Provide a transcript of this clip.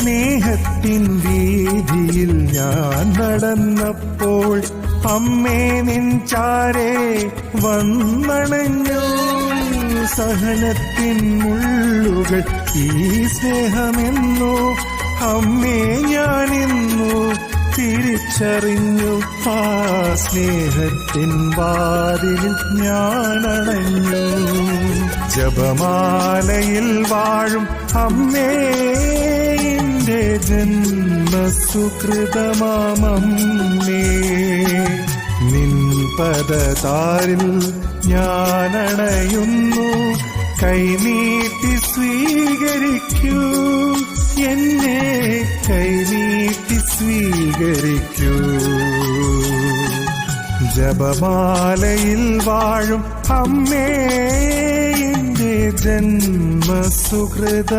സ്നേഹത്തിൻ വീതിയിൽ ഞാൻ നടന്നപ്പോൾ അമ്മേ നിൻ ചാരേ വന്നണഞ്ഞു. സഹനത്തിൻ മുള്ളുകൾ ഈ സ്നേഹമെന്നു അമ്മേ ഞാനിന്നു തിരിച്ചറിഞ്ഞു. ആ സ്നേഹത്തിൻ വാതിലിൽ ഞാനണഞ്ഞു. ജപമാലയിൽ വാഴും അമ്മേ എന്റെ ജന്മസുകൃതമാമമ്മേ, നിൻ പദതാരിൽ ഞാനണയുന്നു. കൈനീട്ടി സ്വീകരിക്കൂ എന്നെ, കൈനീട്ടി സ്വീകരിക്കൂ. ജപമാലയിൽ വാഴും അമ്മേ എന്റെ ജന്മസുകൃത